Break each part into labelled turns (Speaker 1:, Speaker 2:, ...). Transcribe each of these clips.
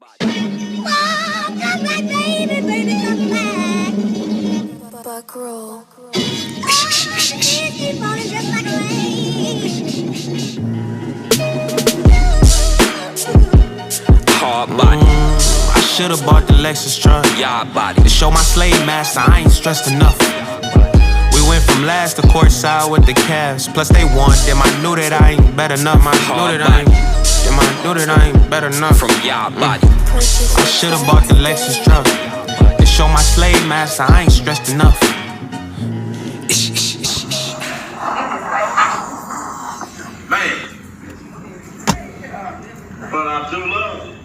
Speaker 1: Come back, baby, baby, come back.
Speaker 2: Buck roll.
Speaker 1: Keep falling just like rain.
Speaker 3: Hard body.
Speaker 4: I should've bought the Lexus truck.
Speaker 3: Yard body.
Speaker 4: To show my slave master I ain't stressed enough. We went from last to courtside with the Cavs. Plus they won, then I knew that I ain't better enough. I knew that I ain't better enough.
Speaker 3: From yard body.
Speaker 4: I should've bought the Lexus truck. To show my slave master I ain't stressed enough.
Speaker 5: Man, Brother Abdullah,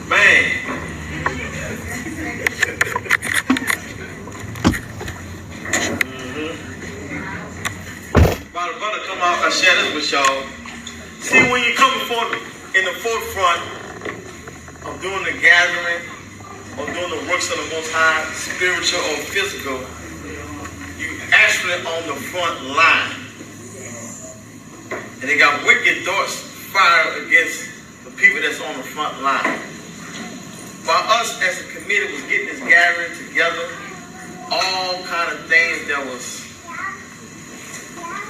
Speaker 5: man, Brother, come out and share this with y'all. See, when you come in the forefront of doing the gathering or doing the works of the Most High, spiritual or physical, actually on the front line. And they got wicked darts fired against the people that's on the front line. While us as a committee was getting this gathering together, all kind of things that was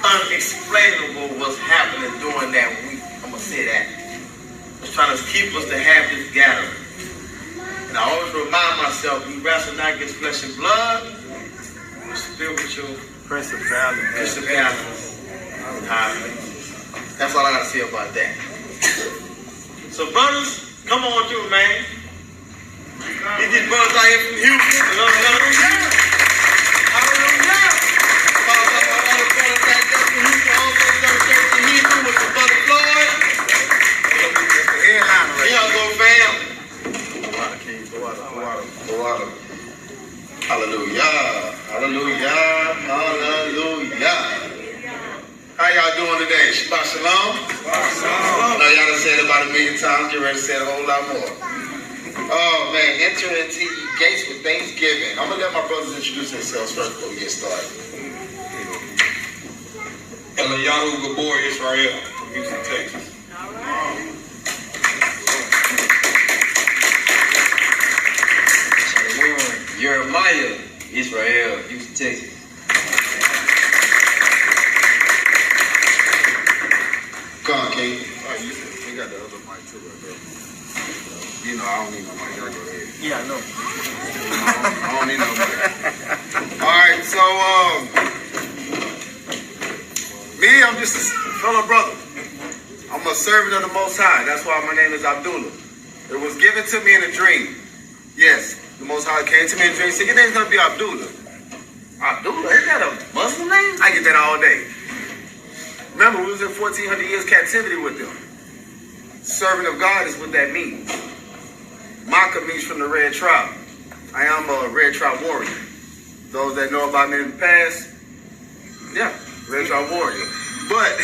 Speaker 5: unexplainable was happening during that week. I'm going to say that. Was trying to keep us to have this gathering. And I always remind myself, we wrestle not against flesh and blood, spiritual principalities. That's all I gotta say about that. So brothers, come on through, man. These brothers out here from Houston. Hallelujah. All the brothers back there from Houston, also church in Houston with the brother Floyd. Here y'all go, fam. Go out. Hallelujah. Hallelujah. Hallelujah. How y'all doing today? Shabbat shalom. I know y'all done said it about 1,000,000 times. Get ready to say it a whole lot more. Oh man, enter into your gates with thanksgiving. I'm gonna let my brothers introduce themselves first before we get started.
Speaker 6: Eliyahu Gabor Israel from Houston, Texas.
Speaker 1: All right.
Speaker 7: Jeremiah, Israel, Houston, Texas.
Speaker 5: Go on, King.
Speaker 6: We got the other mic too right there. You know, I don't need no mic. I go ahead.
Speaker 5: Yeah, I know.
Speaker 6: I don't need no mic.
Speaker 5: All right, so me, I'm just a fellow brother. I'm a servant of the Most High. That's why my name is Abdullah. It was given to me in a dream. Yes. The Most High came to me and dream. Said, your name's gonna be Abdullah. Abdullah? Isn't that a Muslim name? I get that all day. Remember, we was in 1,400 years captivity with them. Servant of God is what that means. Makkah means from the red tribe. I am a red tribe warrior. Those that know about me in the past, yeah, red tribe warrior. But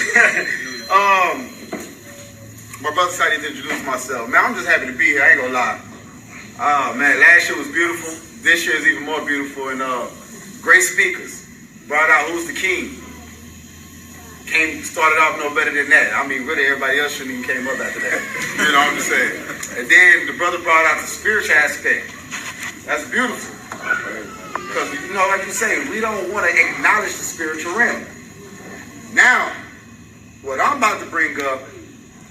Speaker 5: my brother decided to introduce myself. Man, I'm just happy to be here. I ain't gonna lie. Oh man, last year was beautiful. This year is even more beautiful, and great speakers brought out who's the king. Started off no better than that. I mean, really, everybody else shouldn't even came up after that. You know what I'm saying? And then the brother brought out the spiritual aspect. That's beautiful. Because, you know, like you say, we don't want to acknowledge the spiritual realm. Now, what I'm about to bring up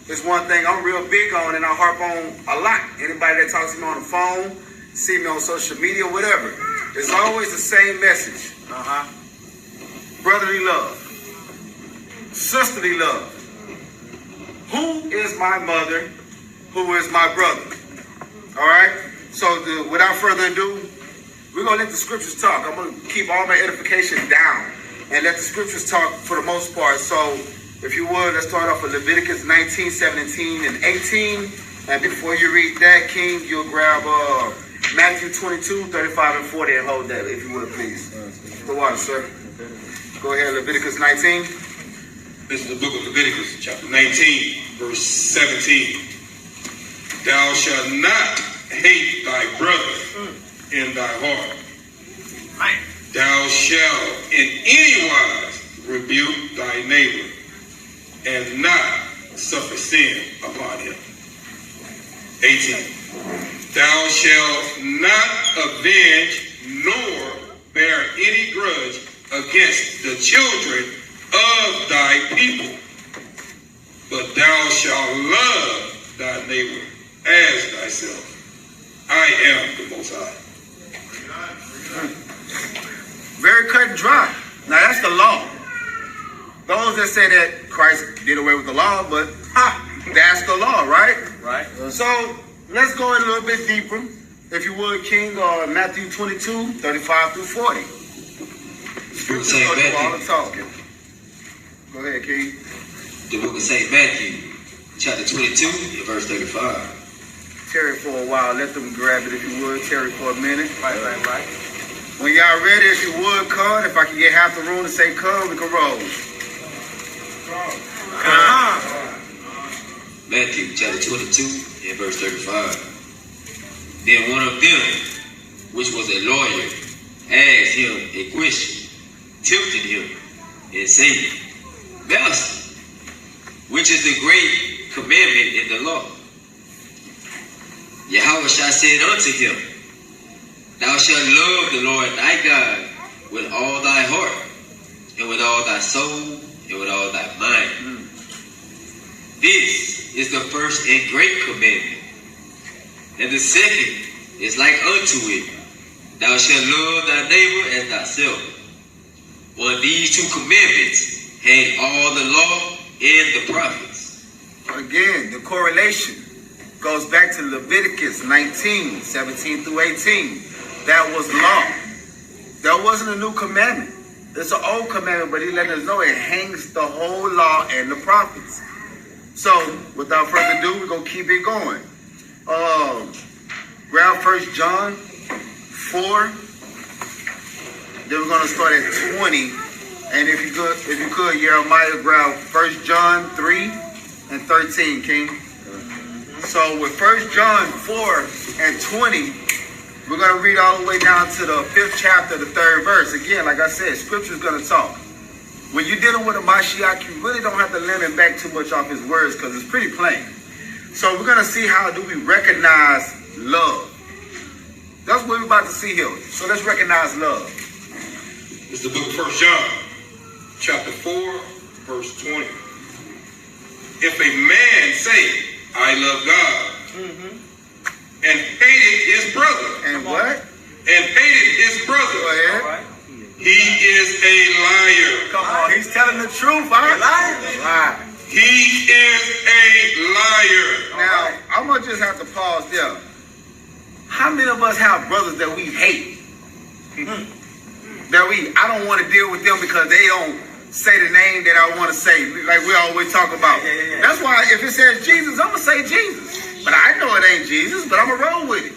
Speaker 5: is one thing I'm real big on and I harp on a lot. Anybody that talks to me on the phone, see me on social media, whatever, it's always the same message. Brotherly love. Sisterly love. Who is my mother? Who is my brother? All right? So without further ado, we're going to let the scriptures talk. I'm going to keep all my edification down and let the scriptures talk for the most part. So if you would, let's start off with Leviticus 19, 17, and 18. And before you read that, King, you'll grab Matthew 22, 35, and 40 and hold that, if you would, please. The water, sir. Go ahead, Leviticus 19.
Speaker 6: This is the book of Leviticus, chapter 19, verse 17. Thou shalt not hate thy brother in thy heart. Thou shalt in any wise rebuke thy neighbor, and not suffer sin upon him. 18. Thou shalt not avenge nor bear any grudge against the children of thy people, but thou shalt love thy neighbor as thyself. I am the Most High.
Speaker 5: Very cut and dry. Now that's the law. Those that say that Christ did away with the law, but that's the law, right?
Speaker 8: Right.
Speaker 5: So let's go in a little bit deeper. If you would, King, Matthew 22, 35 through 40. Scriptures go through all the talking. Go ahead, King.
Speaker 7: The book of St. Matthew, chapter 22, and verse 35.
Speaker 5: Tarry for a while. Let them grab it if you would. Tarry for a minute.
Speaker 8: Right.
Speaker 5: When y'all ready, if you would, come. If I can get half the room to say come, we can roll.
Speaker 7: Matthew chapter 22 and verse 35. Then one of them, which was a lawyer, asked him a question, tempted him, and said, Master, which is the great commandment in the law? Yahweh said unto him, Thou shalt love the Lord thy God with all thy heart, and with all thy soul, and with all thy mind. This is the first and great commandment. And the second is like unto it. Thou shalt love thy neighbor as thyself. On these two commandments hang all the law and the prophets.
Speaker 5: Again, the correlation goes back to Leviticus 19, 17 through 18. That was law. That wasn't a new commandment. It's an old commandment, but he let us know it hangs the whole law and the prophets. So, without further ado, we're going to keep it going. Grab 1 John 4. Then we're going to start at 20. And if you could, Jeremiah, grab 1 John 3 and 13, King. So with 1 John 4 and 20, we're going to read all the way down to the 5th chapter, the 3rd verse. Again, like I said, Scripture's going to talk. When you're dealing with a Mashiach, you really don't have to lemon back too much off his words because it's pretty plain. So we're going to see how do we recognize love. That's what we're about to see here. So let's recognize love.
Speaker 6: It's the book of 1 John, chapter 4, verse 20. If a man say, I love God, and hated his brother.
Speaker 5: And what?
Speaker 6: And hated his brother.
Speaker 5: Go ahead.
Speaker 8: Right.
Speaker 6: He is a liar.
Speaker 5: Come on, he's telling the truth, huh? Right.
Speaker 6: He is a liar.
Speaker 5: Now, I'm going to just have to pause there. How many of us have brothers that we hate? I don't want to deal with them because they don't say the name that I want to say, like we always talk about.
Speaker 8: Yeah.
Speaker 5: That's why if it says Jesus, I'm going to say Jesus. But I know it ain't Jesus, but I'm going to roll with it.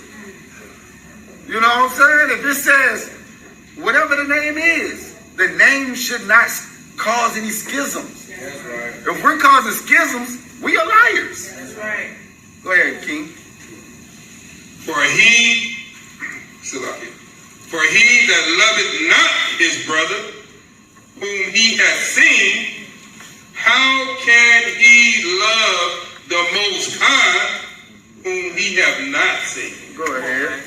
Speaker 5: You know what I'm saying? If it says whatever the name is, the name should not cause any schisms.
Speaker 8: That's right.
Speaker 5: If we're causing schisms, we are liars.
Speaker 8: That's right.
Speaker 5: Go ahead, King.
Speaker 6: For he that loveth not his brother, whom he hath seen, how can he love the Most High, whom he hath not seen?
Speaker 5: Go ahead.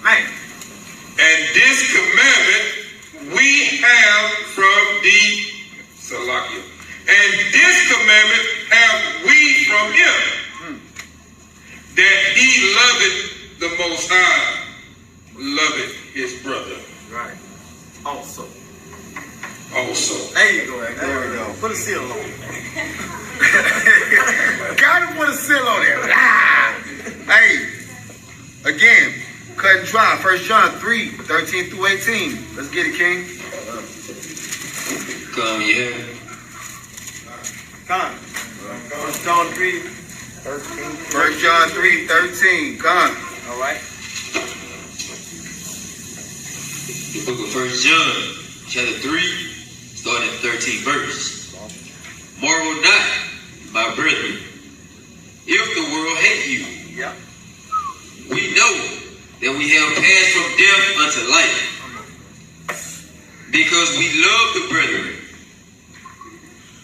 Speaker 8: Man.
Speaker 6: And this commandment we have from the Salakia. And this commandment have we from him, that he loveth the Most High, loveth his brother.
Speaker 8: Right. Also.
Speaker 6: There
Speaker 8: you go.
Speaker 5: There we go.
Speaker 8: Put a seal on it.
Speaker 5: Gotta put a seal on there. Hey, again, cut and dry. 1 John 3, 13 through 18. Let's get it, King.
Speaker 7: Come here.
Speaker 8: Come. 1 John 3,
Speaker 5: 13. 1 John 3, 13. Come.
Speaker 8: All right.
Speaker 7: The book of 1 John, chapter 3, starting at the 13th verse. Marvel not, my brethren, if the world hate you.
Speaker 8: Yeah.
Speaker 7: We know that we have passed from death unto life, because we love the brethren.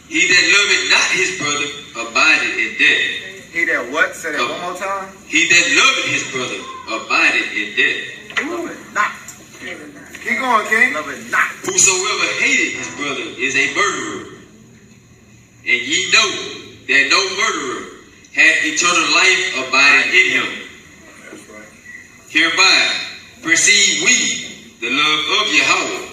Speaker 7: He that loveth not his brother abideth in death.
Speaker 5: He that what? Say that one more time.
Speaker 7: He that loveth his brother abideth in death.
Speaker 8: Love it not.
Speaker 5: Keep going, King.
Speaker 8: Love it not.
Speaker 7: Whosoever hated his brother is a murderer. And ye know that no murderer hath eternal life abiding in him.
Speaker 6: That's right.
Speaker 7: Hereby perceive we the love of Yahweh,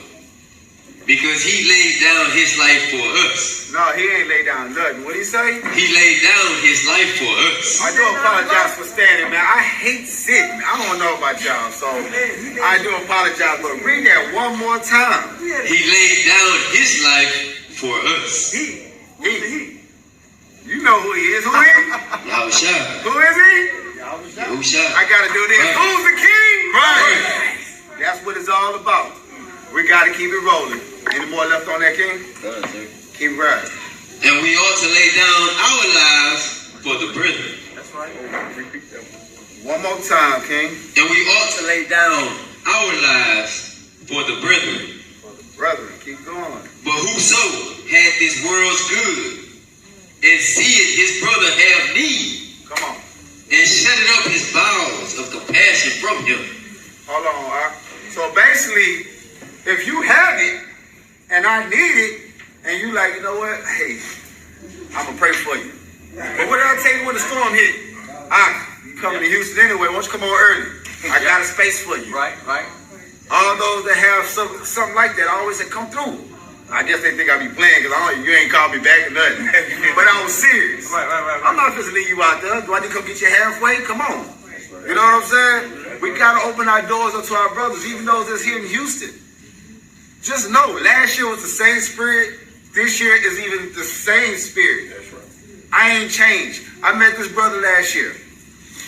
Speaker 7: because he laid down his life for us.
Speaker 5: No, he ain't laid down nothing. What'd he say?
Speaker 7: He laid down his life for us.
Speaker 5: I do apologize for standing, man. I hate sitting. I don't know about y'all, so I do apologize. But read that one more time.
Speaker 7: He laid down his life for us.
Speaker 5: He. You know who he is. Who is he?
Speaker 7: Yahusha.
Speaker 5: Who is he?
Speaker 7: Yahusha.
Speaker 5: I gotta do this.
Speaker 7: Right.
Speaker 5: Who's the king?
Speaker 7: Right.
Speaker 5: That's what it's all about. We gotta keep it rolling. Any more left on that, King? Keep right.
Speaker 7: And we ought to lay down our lives for the brethren.
Speaker 8: That's right.
Speaker 5: One more time, King.
Speaker 7: And we ought to lay down our lives for the brethren.
Speaker 5: Brethren, keep going.
Speaker 7: But whoso had this world's good, and seeth his brother have need,
Speaker 5: Come on.
Speaker 7: and shutteth up his bowels of compassion from him.
Speaker 5: Hold on. So basically, if you have it, and I need it, and you like, you know what? Hey, I'm going to pray for you. But what did I tell you when the storm hit? You coming to Houston anyway. Why don't you come on early? I got a space for you.
Speaker 8: Right.
Speaker 5: All those that have something like that, I always say, come through. I guess they think I be playing because you ain't called me back or nothing. But I was serious.
Speaker 8: Right.
Speaker 5: I'm not supposed to leave you out there. Do I need to come get you halfway? Come on. You know what I'm saying? We got to open our doors up to our brothers, even those that's here in Houston. Just know, last year was the same spirit. This year is even the same spirit.
Speaker 6: That's right.
Speaker 5: I ain't changed. I met this brother last year.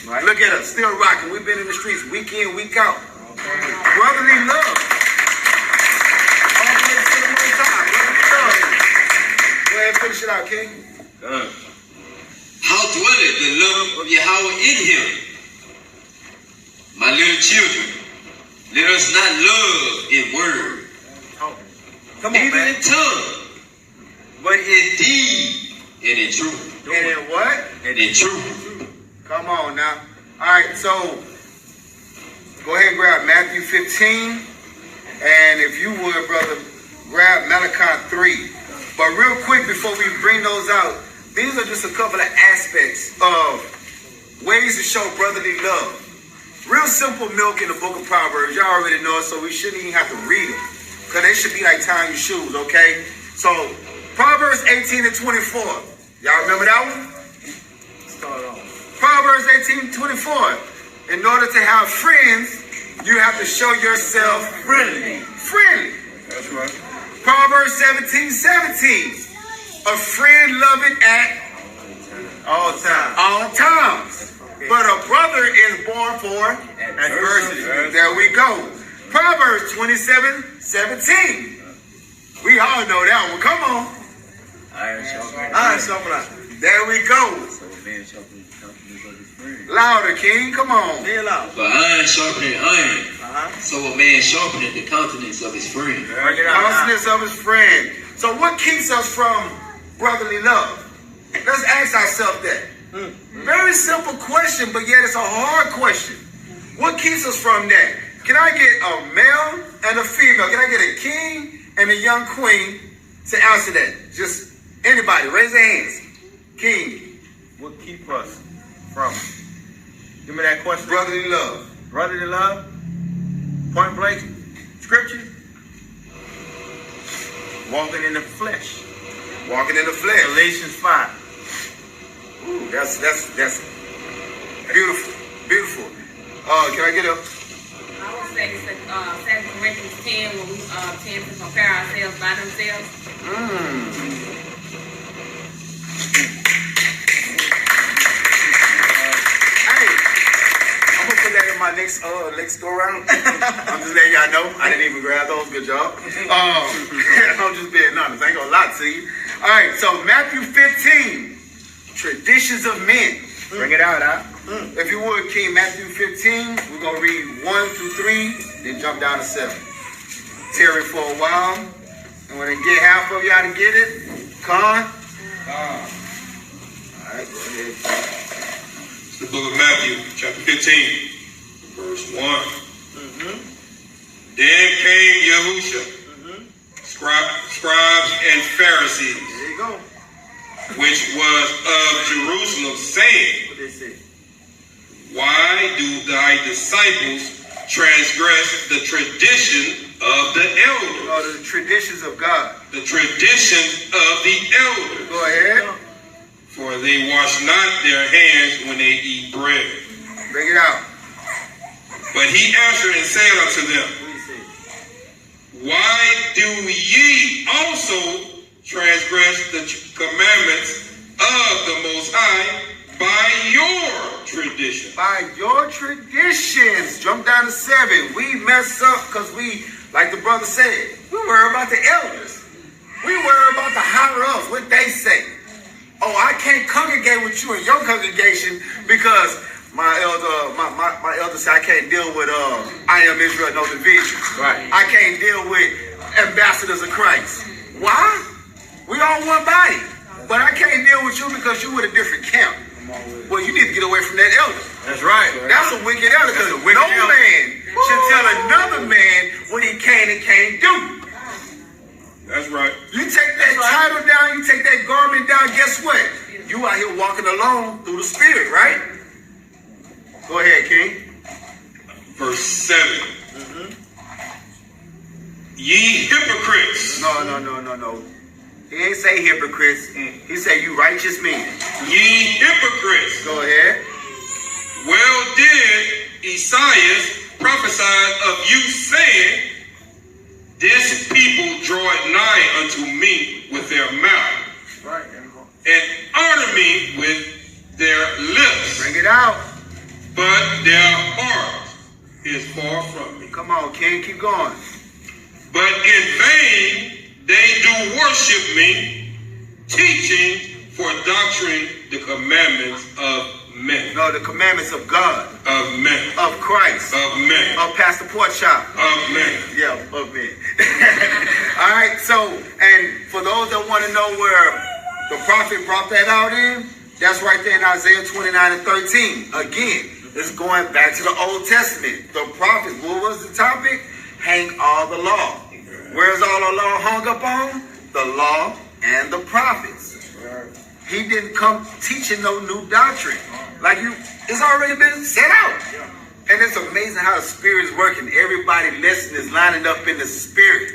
Speaker 5: Right. Look at us, still rocking. We've been in the streets week in, week out. Brotherly love. All the way to the Most High. Brotherly love. Go ahead and finish it out, King.
Speaker 7: How dwelleth the love of Yahweh in him? My little children, let us not love in word,
Speaker 5: Come on,
Speaker 7: neither
Speaker 5: man.
Speaker 7: in tongue, but in deed and in truth.
Speaker 5: And in what?
Speaker 7: And in truth.
Speaker 5: Come on now. All right, so go ahead and grab Matthew 15. And if you would, brother, grab Malachi 3. But real quick, before we bring those out, these are just a couple of aspects of ways to show brotherly love. Real simple milk in the book of Proverbs. Y'all already know it, so we shouldn't even have to read them. Because they should be like tying your shoes, okay? So, Proverbs 18 and 24. Y'all remember that one?
Speaker 8: Start on.
Speaker 5: Proverbs 18:24. In order to have friends, you have to show yourself friendly.
Speaker 6: That's right.
Speaker 5: Proverbs 17:17. A friend loveth at
Speaker 8: All time.
Speaker 5: all times. But a brother is born for
Speaker 8: Adversity.
Speaker 5: There we go. Proverbs 27:17. We all know that one. Come on.
Speaker 8: Iron sharpening.
Speaker 5: There we go. Louder, King. Come on.
Speaker 8: Kneel out.
Speaker 7: For iron sharpening iron, so a man sharpeneth the countenance of his friend.
Speaker 8: Bring it out.
Speaker 5: Consciousness of his friend. So what keeps us from brotherly love? Let's ask ourselves that. Very simple question, but yet it's a hard question. What keeps us from that? Can I get a male and a female? Can I get a king and a young queen to answer that? Just anybody, raise their hands. King,
Speaker 8: What keep us from? Give me that question.
Speaker 5: brotherly love.
Speaker 8: Brotherly love. Point blank. Scripture. Walking in the flesh.
Speaker 5: Walking in the flesh.
Speaker 8: Galatians 5.
Speaker 5: Ooh, that's beautiful. Beautiful. Can I get a...
Speaker 9: I would say it's 2 Corinthians 10 when we tend to compare ourselves by themselves.
Speaker 5: Hey, I'm gonna put that in my next go around. I'm just letting y'all know. I didn't even grab those. Good job. I'm just being honest. I ain't gonna lie to you. All right, so Matthew 15, traditions of men.
Speaker 8: Bring it out, huh?
Speaker 5: If you would, King, Matthew 15, we're going to read 1 through 3, then jump down to 7. Tarry for a while, and when they get half of y'all to get it, Con. right, go ahead.
Speaker 6: It's the book of Matthew, chapter 15, verse 1. Then came Yahusha, scribes and Pharisees,
Speaker 5: There you go.
Speaker 6: which was of Jerusalem, saying,
Speaker 5: What they say?
Speaker 6: why do thy disciples transgress the tradition of the elders?
Speaker 5: Oh, the traditions of God.
Speaker 6: The traditions of the elders.
Speaker 5: Go ahead.
Speaker 6: For they wash not their hands when they eat bread.
Speaker 5: Bring it out.
Speaker 6: But he answered and said unto them,
Speaker 5: What do you say?
Speaker 6: why do ye also transgress the commandments of the Most High by your tradition?
Speaker 5: By your traditions. Jump down to 7. We mess up because we, like the brother said, we worry about the elders. We worry about the higher ups, what they say. Oh, I can't congregate with you in your congregation because my elder said I can't deal with I am Israel, no division.
Speaker 8: Right.
Speaker 5: I can't deal with ambassadors of Christ. Why? We all one body. But I can't deal with you because you with a different camp. Well, you need to get away from that elder.
Speaker 8: That's right.
Speaker 5: That's a wicked elder because
Speaker 8: That's a wicked
Speaker 5: no
Speaker 8: elder.
Speaker 5: man should tell another man what he can and can't do.
Speaker 6: That's right.
Speaker 5: You take that title down, you take that garment down, guess what? You out here walking alone through the Spirit, right? Go ahead, King.
Speaker 6: Verse 7. Ye hypocrites.
Speaker 5: No. He ain't say hypocrites. He say you righteous men.
Speaker 6: Ye hypocrites.
Speaker 5: Go ahead.
Speaker 6: Well did Esaias prophesy of you, saying, this people draw it nigh unto me with their mouth,
Speaker 5: Right.
Speaker 6: and honor me with their lips,
Speaker 5: Bring it out.
Speaker 6: but their heart is far from me.
Speaker 5: Come on, King. Keep going.
Speaker 6: But in vain they do worship me, teaching for doctrine the commandments of men.
Speaker 5: No, the commandments of God,
Speaker 6: Of men.
Speaker 5: of Christ,
Speaker 6: Of men.
Speaker 5: of Pastor Porkchop.
Speaker 6: Of men.
Speaker 5: Yeah, of men. All right, so, and for those that want to know where the prophet brought that out in, that's right there in Isaiah 29 and 13. Again, it's going back to the Old Testament. The prophets, what was the topic? Hang all the law. Where's all the law hung up on? The law and the prophets. He didn't come teaching no new doctrine. Like it's already been set out. And it's amazing how the Spirit is working. Everybody listening is lining up in the Spirit.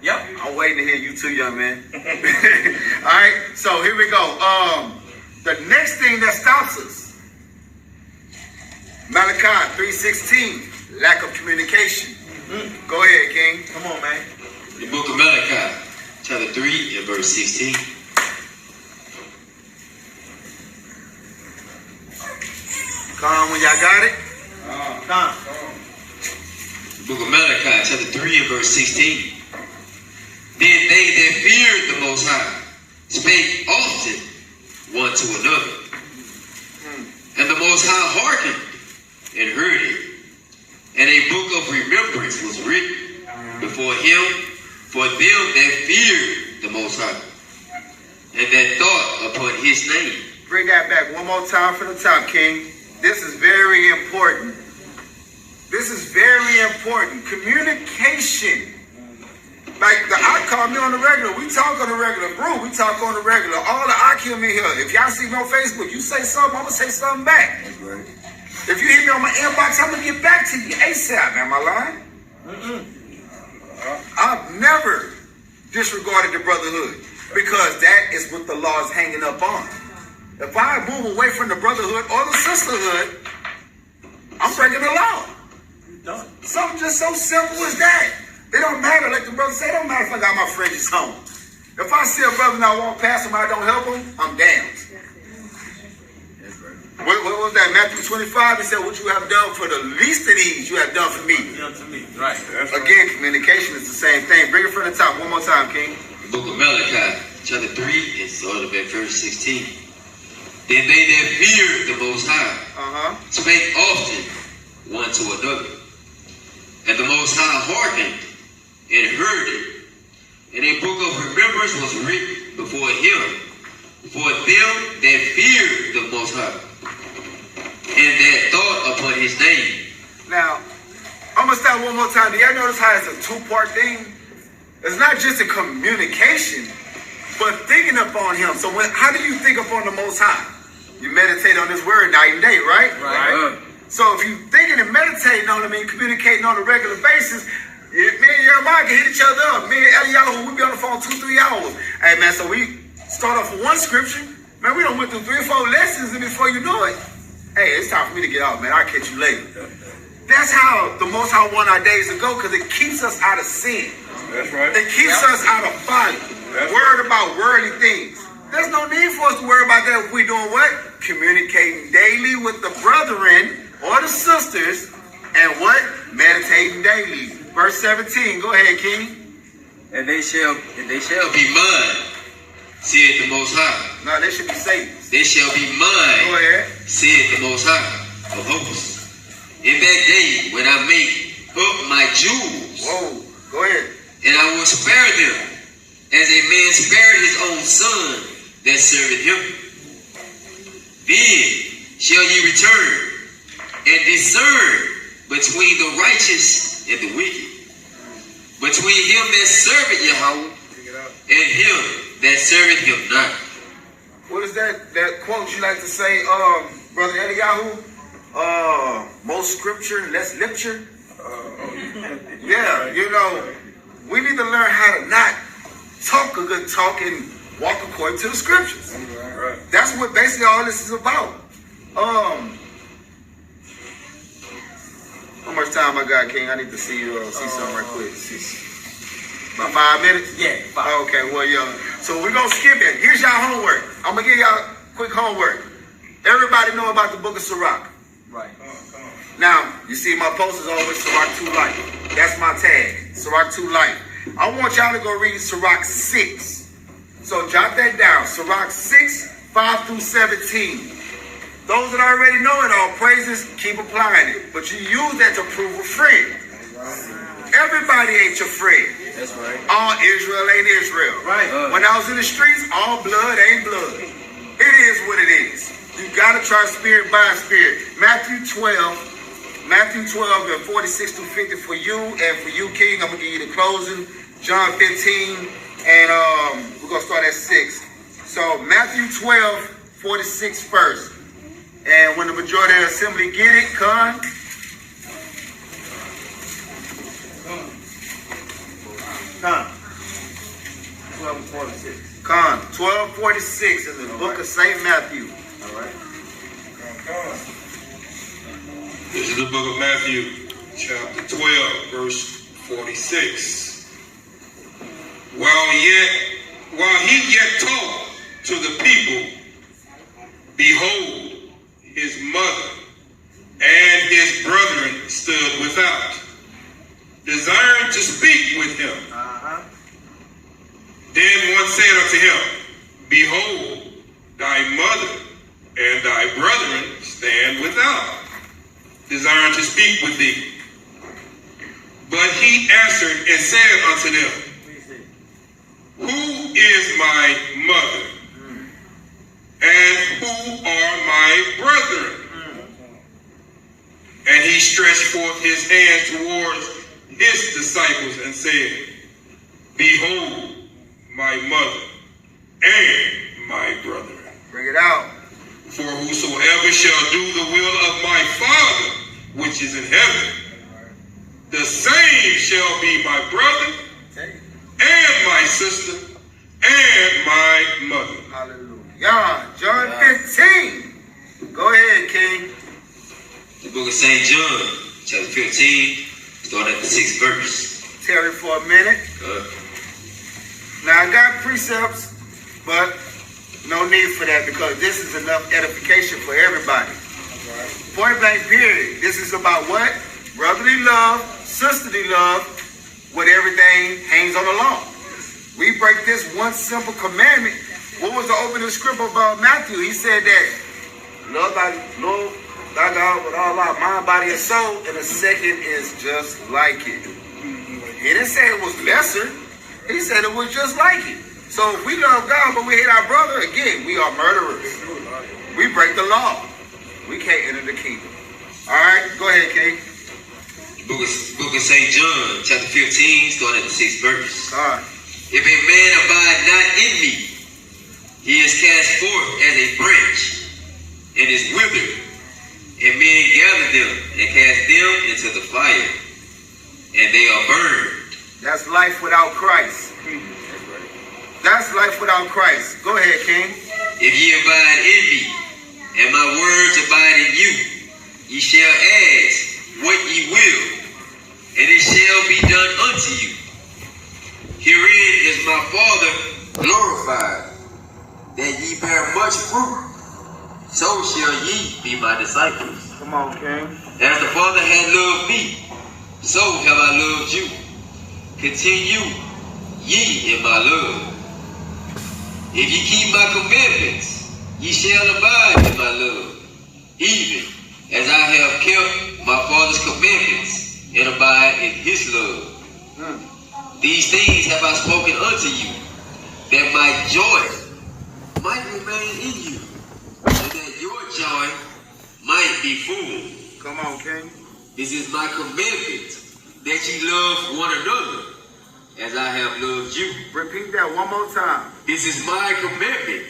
Speaker 5: Yep. I'm waiting to hear you too, young man. All right, so here we go. The next thing that stops us, Malachi 3:16, lack of communication. Go ahead, King. Come on, man.
Speaker 7: The book of Malachi, chapter 3 and verse 16.
Speaker 5: Come on, when y'all got it. Come.
Speaker 7: The book of Malachi, chapter 3 and verse 16. Then they that feared the Most High spake often one to another. And the Most High hearkened and heard it. And a book of remembrance was written before him for them that feared the Most High, and that thought upon his name.
Speaker 5: Bring that back one more time from the top, King. This is very important. This is very important. Communication. Like the I call me on the regular. We talk on the regular. Bro, we talk on the regular. All the I kill me here. If y'all see me on Facebook, you say something, I'm going to say something back. That's right. If you hit me on my inbox, I'm going to get back to you ASAP. Am I lying? I've never disregarded the brotherhood because that is what the law is hanging up on. If I move away from the brotherhood or the sisterhood, I'm breaking the law. Something just so simple as that. It don't matter, like the brother said, it don't matter if I got my fringes home. If I see a brother and I walk past him, I don't help him, I'm damned. What was that? Matthew 25, he said, what you have done for the least of these, you have done for me.
Speaker 8: Right.
Speaker 5: Again, communication is the same thing. Bring it from the top one more time, King.
Speaker 7: The book of Malachi, chapter 3, and sort of at verse 16. Then they that feared the Most High spake often one to another. And the Most High hearkened and heard it. And a book of remembrance was written before him for them that fear the Most High, and that thought upon his name.
Speaker 5: Now, I'm going to stop one more time. Do y'all notice how it's a two-part thing? It's not just a communication, but thinking upon him. So how do you think upon the Most High? You meditate on his word night and day, right?
Speaker 8: Right.
Speaker 5: So if you thinking and meditating on him and communicating on a regular basis, me and Jeremiah can hit each other up. Me and Eliyahu, we be on the phone 2-3 hours. Hey man, so we start off with one scripture. Man, we done went through 3 or 4 lessons, and before you know it, hey, it's time for me to get out, man. I'll catch you later. That's how the Most High won our days ago, because it keeps us out of sin.
Speaker 6: That's right.
Speaker 5: It keeps us out of folly. Worried about worldly things. There's no need for us to worry about that if we're doing what? Communicating daily with the brethren or the sisters, and what? Meditating daily. Verse 17. Go ahead, King.
Speaker 8: And they shall
Speaker 7: Be mine, said the Most High.
Speaker 5: No, they should be Satan's.
Speaker 7: They shall be mine,
Speaker 5: Go ahead.
Speaker 7: said the Most High of hosts. In that day when I make up my jewels,
Speaker 5: Whoa. Go ahead.
Speaker 7: and I will spare them, as a man spared his own son that serveth him. Then shall ye return and discern between the righteous and the wicked, between him that serveth Yahweh and him that serveth him not.
Speaker 5: What is that quote you like to say, Brother Eliyahu? More scripture, less literature. Yeah, you know, we need to learn how to not talk a good talk and walk according to the scriptures. That's what basically all this is about. How much time I got, King? I need to see you see something right quick. About 5 minutes?
Speaker 8: Yeah, 5.
Speaker 5: Okay, well, yeah. So we're going to skip it. Here's y'all homework. I'm going to give y'all quick homework. Everybody know about the book of Sirach.
Speaker 8: Right.
Speaker 5: Now, you see my post is always Sirach 2 Life. That's my tag, Sirach 2 Life. I want y'all to go read Sirach 6. So jot that down. Sirach 6, 5 through 17. Those that already know it, all praises, keep applying it. But you use that to prove a friend. Everybody ain't your friend.
Speaker 8: That's right.
Speaker 5: All Israel ain't Israel.
Speaker 8: Right.
Speaker 5: When I was in the streets, all blood ain't blood. It is what it is. You gotta try spirit by spirit. Matthew 12 and 46 through 50 for you, and for you, King, I'm gonna give you the closing. John 15, and we're gonna start at 6. So Matthew 12, 46 first. And when the majority of the assembly get it, Con.
Speaker 8: Con. 12:46.
Speaker 5: Con. 12:46 in the book of St. Matthew.
Speaker 8: All right.
Speaker 6: This is the book of Matthew, chapter 12, verse 46. While he yet talked to the people, behold, his mother and his brethren stood without, desiring to speak with him. Then one said unto him, behold, thy mother and thy brethren stand without, desiring to speak with thee. But he answered and said unto them, who is my mother? And who are my brethren? And he stretched forth his hands towards his disciples and said, behold, my mother and my brethren.
Speaker 5: Bring it out.
Speaker 6: For whosoever shall do the will of my Father, which is in heaven, the same shall be my brother and my sister and my mother.
Speaker 5: Hallelujah. John 15. Go ahead, King.
Speaker 7: The book of St. John, chapter 15, start at the 6th verse.
Speaker 5: Tarry for a minute. Now I got precepts, but no need for that because this is enough edification for everybody. Point blank period. This is about what? Brotherly love, sisterly love, with everything hangs on the law. We break this one simple commandment. What was the opening script about Matthew? He said that love thy God with all our mind, body, and soul, and the second is just like it. He didn't say it was lesser. He said it was just like it. So if we love God but we hate our brother, again, we are murderers. We break the law. We can't enter the kingdom. All right, go ahead, King.
Speaker 7: Book of St. John, chapter 15, starting at the 6th verse.
Speaker 5: All right.
Speaker 7: If a man abide not in me, he is cast forth as a branch and is withered, and men gather them and cast them into the fire, and they are burned.
Speaker 5: That's life without Christ. That's life without Christ. Go ahead, King.
Speaker 7: If ye abide in me, and my words abide in you, ye shall ask what ye will, and it shall be done unto you. Herein is my Father glorified, that ye bear much fruit, so shall ye be my disciples.
Speaker 5: Come on, King.
Speaker 7: As the Father had loved me, so have I loved you. Continue ye in my love. If ye keep my commandments, ye shall abide in my love, even as I have kept my Father's commandments and abide in his love. These things have I spoken unto you, that my joy might remain in you, and that your joy might be full.
Speaker 5: Come on, King.
Speaker 7: This is my commandment, that ye love one another, as I have loved you.
Speaker 5: Repeat that one more time.
Speaker 7: This is my commandment,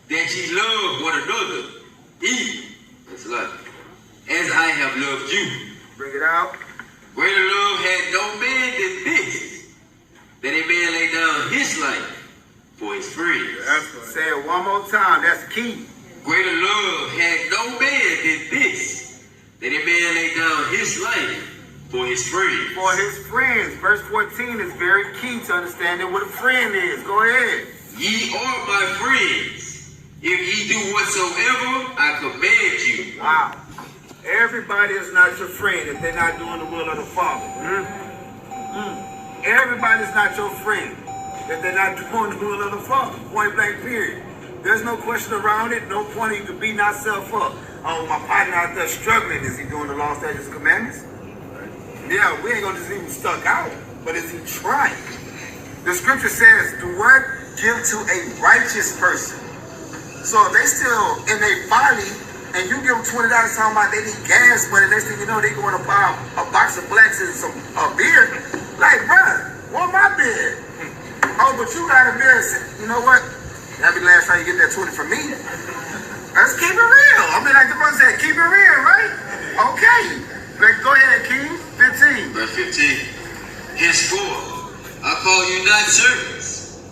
Speaker 7: that ye love one another, even as I have loved you.
Speaker 5: Bring it out.
Speaker 7: Greater love had no man than this, that a man lay down his life for his friends.
Speaker 5: Say it one more time. That's key.
Speaker 7: Greater love had no man than this, that a man lay down his life for his friends.
Speaker 5: For his friends. Verse 14 is very key to understanding what a friend is. Go ahead.
Speaker 7: Ye are my friends, if ye do whatsoever I command you.
Speaker 5: Wow. Everybody is not your friend if they're not doing the will of the Father. Everybody's not your friend if they're not doing the will of the Father. Point blank, period. There's no question around it. No point you can beat yourself up. Oh, my partner out there struggling. Is he doing the law, statutes, and commandments? Yeah, we ain't gonna just leave him stuck out. But is he trying? The scripture says, do what? Give to a righteous person. So if they still in their folly, and you give them $20 talking about they need gas money, next thing you know, they going to buy a box of blacks and some beer. Like, bruh, want my beer? Oh, but you got a beer. You know what? That'll be the last time you get that 20 from me. Let's keep it real. I mean, like the brother said, keep it real, right? Okay. Let's go ahead, King. 15.
Speaker 7: Verse 15. Henceforth, I call you not servants,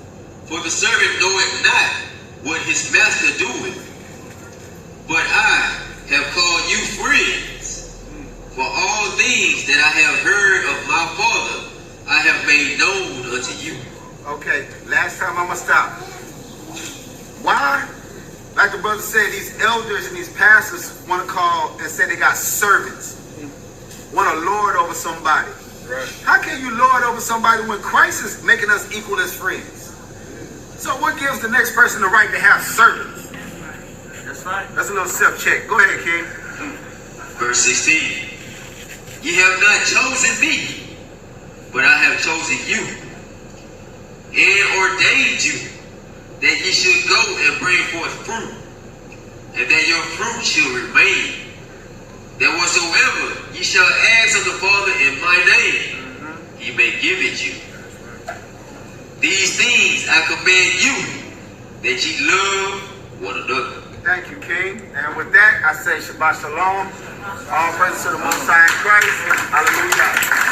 Speaker 7: for the servant knoweth not what his master doeth. But I have called you friends, for all things that I have heard of my Father, I have made known unto you.
Speaker 5: Okay, last time I'm going to stop. Why? Like the brother said, these elders and these pastors want to call and say they got servants. Want to lord over somebody. Right. How can you lord over somebody when Christ is making us equal as friends? So what gives the next person the right to have servants? That's right. That's a little self-check. Go ahead, King.
Speaker 7: Verse 16. Ye have not chosen me, but I have chosen you, and ordained you, that ye should go and bring forth fruit, and that your fruit shall remain, that whatsoever ye shall ask of the Father in my name, he may give it you. These things I command you, that ye love one another.
Speaker 5: Thank you, King. And with that, I say Shabbat Shalom. All praise to the Most High in Christ. Hallelujah.